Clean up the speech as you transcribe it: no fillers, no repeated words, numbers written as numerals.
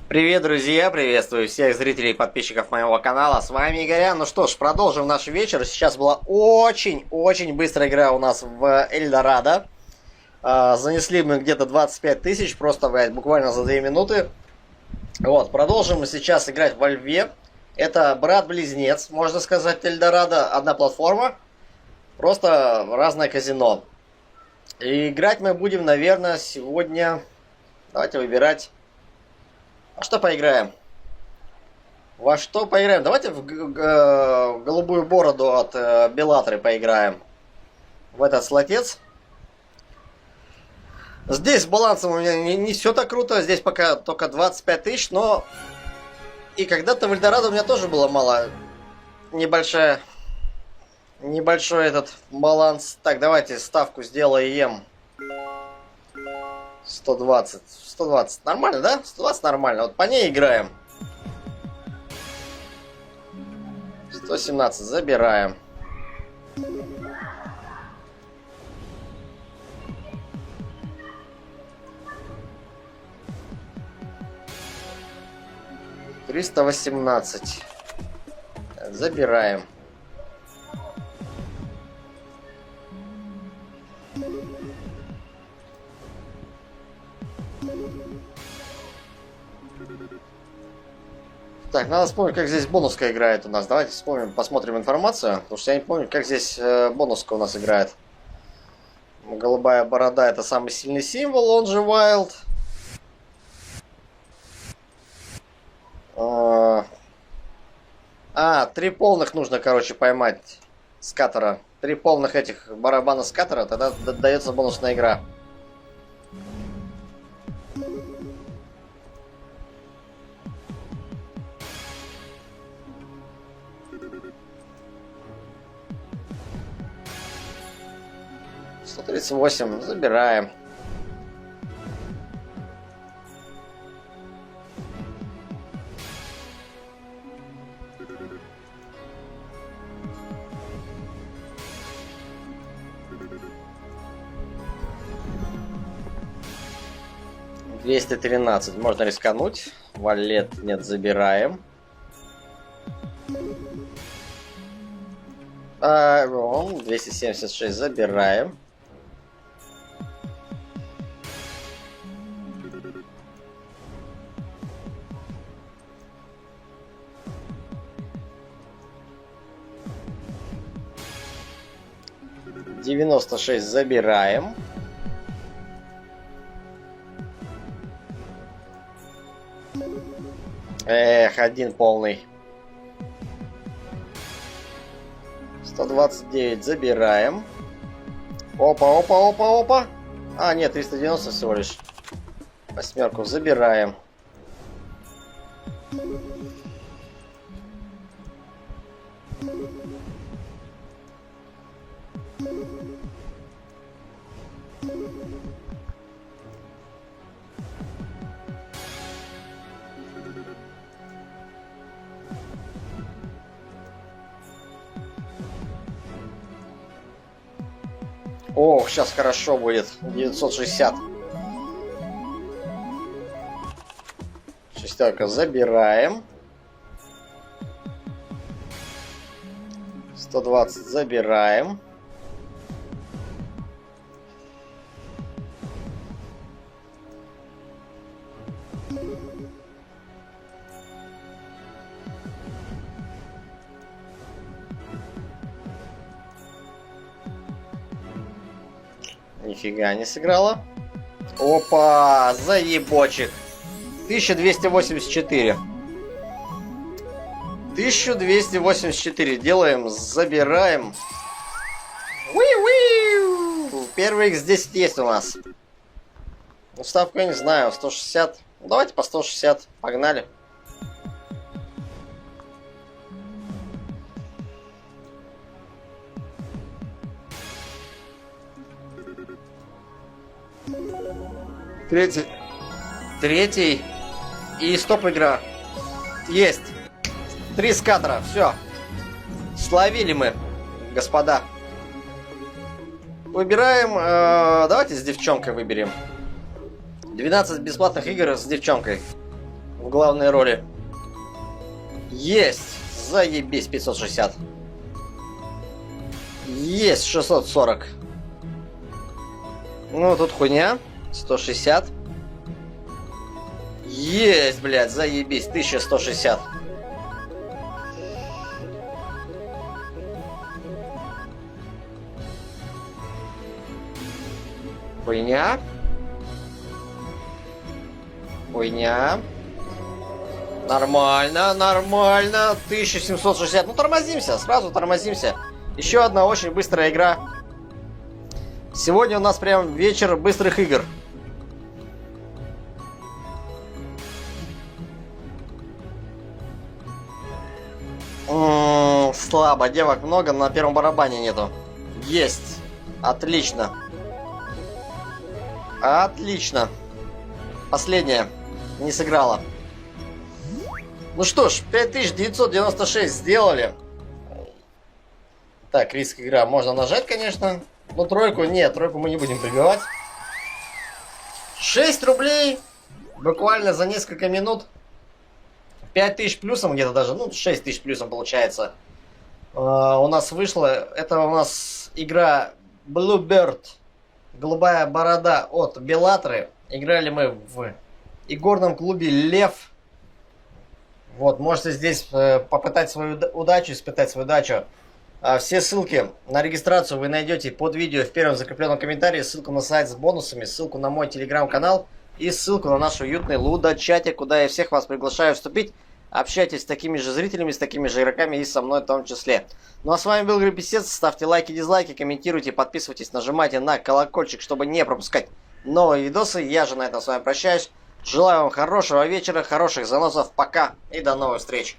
Привет, друзья! Приветствую всех зрителей и подписчиков моего канала. С вами Игорян. Ну что ж, продолжим наш вечер. Сейчас была очень быстрая игра у нас в Эльдорадо. Занесли мы где-то 25 тысяч, просто буквально за 2 минуты. Вот, продолжим мы сейчас играть во Льве. Это брат-близнец, можно сказать, Эльдорадо. Одна платформа, просто разное казино. И играть мы будем, наверное, сегодня... Давайте выбирать... А что поиграем? Во что поиграем? Давайте в голубую бороду от Беллатры поиграем. В этот слотец. Здесь с балансом у меня не все так круто. Здесь пока только 25 тысяч, но... И когда-то в Эльдорадо у меня тоже было мало. Небольшой этот баланс. Так, давайте ставку сделаем. 120. 120. Нормально, да? 120 нормально. Вот по ней играем. 117. Забираем. $318. Забираем. Так, надо вспомнить, как здесь бонуска играет у нас. Давайте вспомним, посмотрим информацию. Потому что я не помню, как здесь бонуска у нас играет. Голубая борода — это самый сильный символ, он же Wild. 3 полных нужно, короче, поймать скатера. 3 полных этих барабана скатера, тогда дается бонусная игра. $138. Забираем. $213. Можно рискануть. Валет нет, забираем. 276 забираем. $96 забираем. Эх, один полный. 129 забираем. Опа. А, нет, 390 всего лишь. 8 забираем. Ох, сейчас хорошо будет. 960. Шестерка забираем. 120 забираем. Нифига не сыграла. Опа, заебочек. 1284. 1284 делаем, забираем. Уи-уи! Первый x10 есть у нас. Ну, ставку я не знаю, 160. Ну, давайте по 160. Погнали. Третий. И стоп игра. Есть. 3 скатера. Все. Словили мы, господа. Выбираем... давайте с девчонкой выберем. 12 бесплатных игр с девчонкой. в главной роли. Есть! Заебись, 560. Есть 640. Ну, тут хуйня. 160. Есть, блядь, заебись, 1160. Хуйня. Хуйня. Нормально, нормально. 1760. Ну, тормозимся, сразу тормозимся. Еще одна очень быстрая игра. Сегодня у нас прям вечер быстрых игр. Слабо, девок много, но на первом барабане нету. Есть. Отлично. Отлично. Последняя. Не сыграла. Ну что ж, 5996 сделали. Так, риск игра. Можно нажать, конечно. Но тройку нет, тройку мы не будем прибивать. 6 рублей. Буквально за несколько минут. 5000 плюсом где-то даже. Ну, 6000 плюсом получается. У нас вышло. Это у нас игра Bluebird. Голубая борода от Беллатры. Играли мы в игорном клубе Лев. Вот, можете здесь попытать свою удачу, испытать свою удачу. Все ссылки на регистрацию вы найдете под видео в первом закрепленном комментарии. Ссылку на сайт с бонусами, ссылку на мой телеграм-канал и ссылку на наш уютный лудо-чатик, куда я всех вас приглашаю вступить. Общайтесь с такими же зрителями, с такими же игроками и со мной в том числе. Ну а с вами был Грипписец. Ставьте лайки, дизлайки, комментируйте, подписывайтесь, нажимайте на колокольчик, чтобы не пропускать новые видосы. Я же на этом с вами прощаюсь. Желаю вам хорошего вечера, хороших заносов. Пока и до новых встреч.